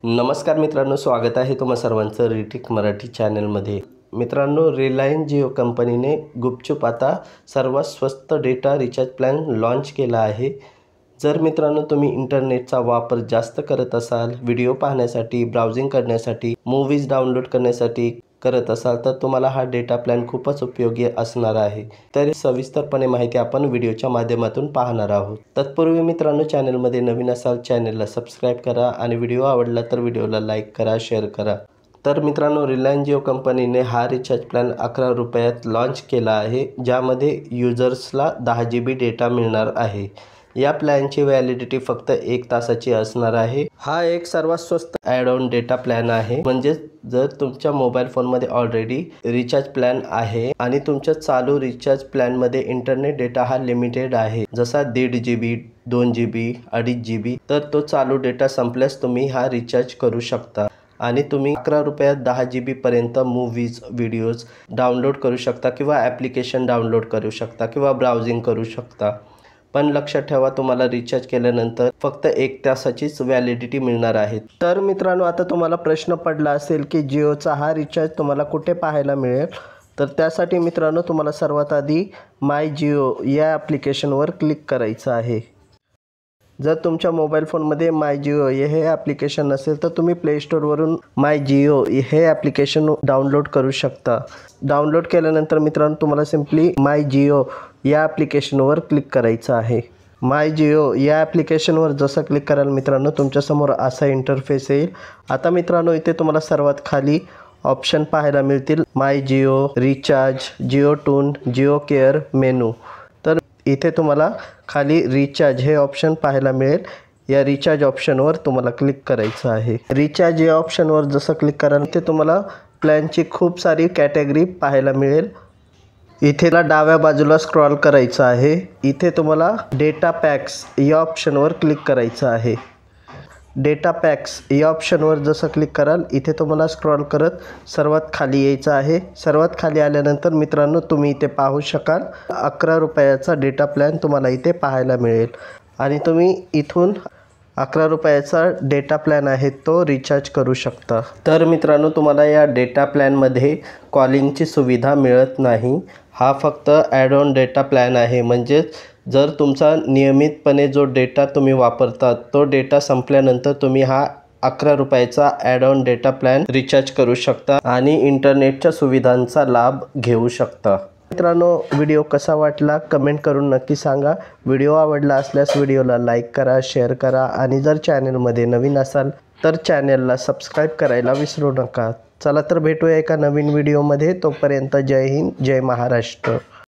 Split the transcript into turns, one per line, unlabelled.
नमस्कार मित्रांनो, स्वागत आहे तुम्हा सर्वांचं रिटेक मराठी चॅनलमध्ये। मित्रांनो, रिलायन्स जिओ कंपनीने गुपचूप आता सर्वात स्वस्त डेटा रिचार्ज प्लॅन लॉन्च केला आहे। जर मित्रांनो तुम्ही इंटरनेटचा वापर जास्त करत असाल, व्हिडिओ पाहण्यासाठी, ब्राउजिंग करण्यासाठी, मूवीज डाउनलोड करण्यासाठी करत असाल तर तुम्हाला हा डेटा प्लॅन खूपच उपयोगी असणार आहे। तर सविस्तरपणे माहिती आपण व्हिडिओच्या माध्यमातून पाहणार आहोत। तत्पूर्वी मित्रांनो, चॅनलमध्ये नवीन असाल चॅनलला सबस्क्राइब करा आणि व्हिडिओ आवडला तर व्हिडिओला लाईक करा, शेअर करा। तर मित्रांनो, रिलायन्स जिओ कंपनीने हा रिचार्ज प्लॅन 11 रुपयात लॉन्च केला आहे, ज्यामध्ये युजर्सला 10 GB डेटा मिळणार आहे। या प्लॅनची व्हॅलिडिटी फक्त 1 तासाची असणार आहे। हा एक सर्वात स्वस्त ॲड ऑन डेटा प्लॅन आहे। म्हणजे जर तुमच्या मोबाईल फोनमध्ये ऑलरेडी रिचार्ज प्लॅन आहे आणि तुमच्या चालू रिचार्ज प्लॅनमध्ये इंटरनेट डेटा हा लिमिटेड आहे, जसा 1.5 GB, 2 GB, 2.5 GB, तर तो चालू डेटा संपल्यास तुम्ही हा रिचार्ज करू शकता आणि तुम्ही 11 रुपयात 10 GB पर्यंत मूवीज, व्हिडिओज डाउनलोड करू शकता किंवा ॲप्लिकेशन डाउनलोड करू शकता किंवा ब्राउजिंग करू शकता। पण लक्षात ठेवा, तुम्हाला रिचार्ज केल्यानंतर फक्त 1 तासाचीच व्हॅलिडिटी मिळणार आहे। तर मित्रांनो, आता तुम्हाला प्रश्न पडला असेल की जिओचा हा रिचार्ज तुम्हाला कुठे पाहायला मिळेल? तर त्यासाठी मित्रांनो, तुम्हाला सर्वात आधी माय जिओ या ॲप्लिकेशनवर क्लिक करायचं आहे। जर तुमच्या मोबाईल फोनमध्ये माय जिओ हे ॲप्लिकेशन नसेल तर तुम्ही प्ले स्टोरवरून माय जिओ हे ॲप्लिकेशन डाउनलोड करू शकता। डाउनलोड केल्यानंतर मित्रांनो, तुम्हाला सिम्पली माय जिओ या ॲप्लिकेशनवर क्लिक करायचं आहे। माय जिओ या ॲप्लिकेशनवर जसं क्लिक कराल मित्रांनो, तुमच्यासमोर असा इंटरफेस येईल। आता मित्रांनो, इथे तुम्हाला सर्वात खाली ऑप्शन पाहायला मिळतील, माय जिओ, रिचार्ज, जिओ टून, जिओ केअर, मेनू। तर इथे तुम्हाला खाली रिचार्ज हे ऑप्शन पाहायला मिळेल। या रिचार्ज ऑप्शनवर तुम्हाला क्लिक करायचं आहे। रिचार्ज या ऑप्शनवर जसं क्लिक कराल ते तुम्हाला प्लॅनची खूप सारी कॅटेगरी पाहायला मिळेल। इथे डाव्या बाजूला स्क्रॉल करायचं आहे। इथे तुम्हाला डेटा पॅक्स या ऑप्शनवर क्लिक करायचं आहे। डेटा पॅक्स या ऑप्शनवर जसं क्लिक कराल इथे तुम्हाला स्क्रॉल करत सर्वात खाली यायचं आहे। सर्वात खाली आल्यानंतर मित्रांनो, तुम्ही इथे पाहू शकाल 11 रुपयाचा डेटा प्लॅन तुम्हाला इथे पाहायला मिळेल आणि तुम्ही इथून 11 रुपयाचा डेटा प्लॅन आहे तो रिचार्ज करू शकता। तर मित्रांनो, तुम्हाला या डेटा प्लॅनमध्ये कॉलिंगची सुविधा मिळत नाही। हा फक्त ॲड ऑन डेटा प्लॅन आहे। म्हणजेच जर तुमचा नियमितपणे जो डेटा तुम्ही वापरता तो डेटा संपल्यानंतर तुम्ही हा 11 रुपयाचा add on data plan recharge करू शकता आणि इंटरनेटच्या सुविधांचा लाभ घेऊ शकता। मित्रांनो, व्हिडिओ कसा वाटला कमेंट करून नक्की सांगा। व्हिडिओ आवडला असल्यास व्हिडिओला लाईक करा, शेअर करा आणि जर चॅनलमध्ये नवीन असाल तर चॅनलला सबस्क्राईब करायला विसरू नका। चला तर भेटूया एका नवीन व्हिडिओमध्ये। तोपर्यंत जय हिंद, जय महाराष्ट्र।